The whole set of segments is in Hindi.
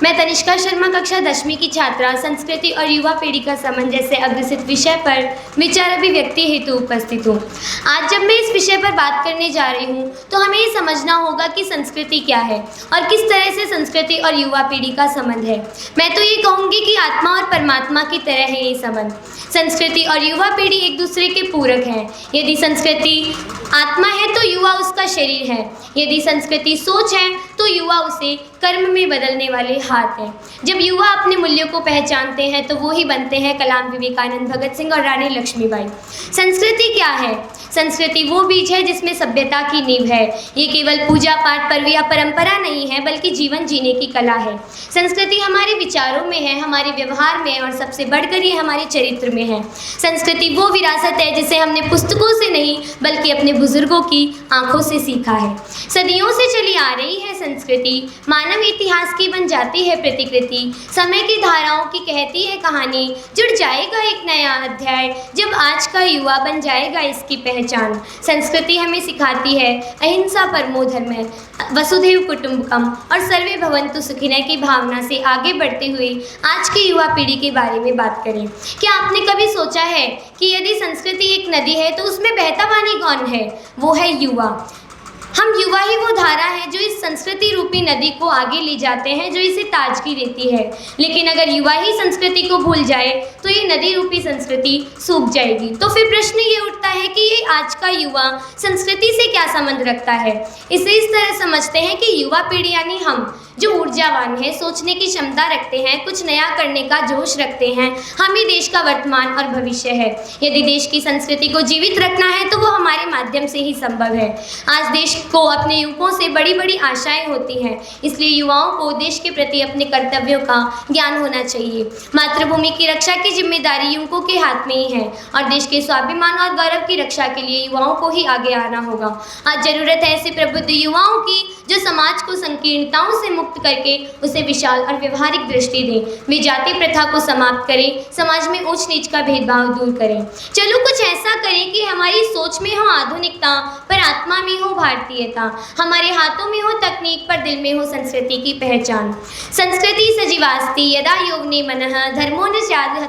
मैं तनिष्का शर्मा कक्षा 10वीं की छात्रा संस्कृति और युवा पीढ़ी का संबंध जैसे अग्रसित विषय पर विचार अभिव्यक्ति हेतु उपस्थित हूँ। आज जब मैं इस विषय पर बात करने जा रही हूँ तो हमें ये समझना होगा कि संस्कृति क्या है और किस तरह से संस्कृति और युवा पीढ़ी का संबंध है। मैं तो ये कहूँगी कि आत्मा और परमात्मा की तरह है ये संबंध। संस्कृति और युवा पीढ़ी एक दूसरे के पूरक हैं। यदि संस्कृति आत्मा है तो युवा उसका शरीर है। यदि संस्कृति सोच है तो युवा उसे कर्म में बदलने वाले हाथ हैं। जब युवा अपने मूल्यों को पहचानते हैं तो वो ही बनते हैं कलाम, विवेकानंद, भगत सिंह और रानी लक्ष्मीबाई। संस्कृति क्या है? संस्कृति वो बीज है जिसमें सभ्यता की नींव है। ये केवल पूजा पाठ, पर्व या परंपरा नहीं है बल्कि जीवन जीने की कला है। संस्कृति हमारे विचारों में है, हमारे व्यवहार में है और सबसे बढ़कर ये हमारे चरित्र में है। संस्कृति वो विरासत है जिसे हमने पुस्तकों से नहीं बल्कि अपने बुजुर्गों की आंखों से सीखा है। सदियों से चली आ रही है संस्कृति, मानव इतिहास की बन जाती है प्रतिकृति। समय की धाराओं की कहती है कहानी, जुड़ जाएगा एक नया अध्याय जब आज का युवा बन जाएगा इसकी पहचान। संस्कृति हमें सिखाती है अहिंसा परमो धर्मः, वसुधैव कुटुंबकम और सर्वे भवन्तु सुखिनः की भावना से आगे बढ़ते हुए आज की युवा पीढ़ी के बारे में बात करें। क्या आपने कभी सोचा है कि यदि संस्कृति एक नदी है तो उसमें बहता पानी कौन है? वो है युवा। हम युवा ही वो धारा है जो इस संस्कृति रूपी नदी को आगे ले जाते हैं, जो इसे ताजगी देती है। लेकिन अगर युवा ही संस्कृति को भूल जाए तो ये नदी रूपी संस्कृति सूख जाएगी। तो फिर प्रश्न ये उठता है कि ये आज का युवा संस्कृति से क्या संबंध रखता है। इसे इस तरह समझते हैं कि युवा पीढ़ी यानी हम, जो ऊर्जावान है, सोचने की क्षमता रखते हैं, कुछ नया करने का जोश रखते हैं, हम ही देश का वर्तमान और भविष्य है। यदि देश की संस्कृति को जीवित रखना है तो वो हमारे माध्यम से ही संभव है। आज देश को अपने युवकों से बड़ी बड़ी आशाएं होती हैं, इसलिए युवाओं को देश के प्रति अपने कर्तव्यों का ज्ञान होना चाहिए। मातृभूमि की रक्षा की जिम्मेदारी युवकों के हाथ में ही है और देश के स्वाभिमान और गौरव की रक्षा के लिए युवाओं को ही आगे आना होगा। आज जरूरत है ऐसे प्रबुद्ध युवाओं की जो समाज को संकीर्णताओं से मुक्त करके उसे विशाल और व्यवहारिक दृष्टि दें। वे जाति प्रथा को समाप्त करें, समाज में ऊंच नीच का भेदभाव दूर करें। चलो कुछ ऐसा करें कि हमारी सोच में हो आधुनिकता पर आत्मा में हो भारतीयता, हमारे हाथों में हो तकनीक पर दिल में हो संस्कृति की पहचान। संस्कृति सजीवास्ति यदा योगने मनः धर्मो न स्याद्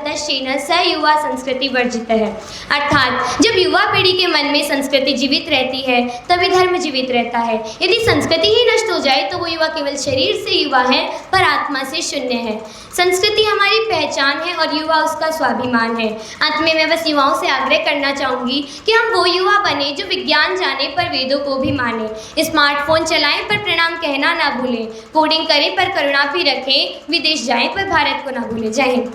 स युवा संस्कृति वर्जित है। अर्थात जब युवा पीढ़ी के मन में संस्कृति जीवित रहती है तभी धर्म जीवित रहता है। यदि संस्कृति ही नष्ट हो जाए तो वो युवा केवल शरीर से युवा है पर आत्मा से शून्य है। संस्कृति हमारी पहचान है और युवा उसका स्वाभिमान है। अंत में मैं बस युवाओं से आग्रह करना चाहूँगी कि हम वो युवा बने जो विज्ञान जाने पर वेदों को भी माने, स्मार्टफोन चलाएं पर प्रणाम कहना ना भूलें, कोडिंग करें पर करुणा भी रखें, विदेश जाएं पर भारत को ना भूलें। जय हिंद।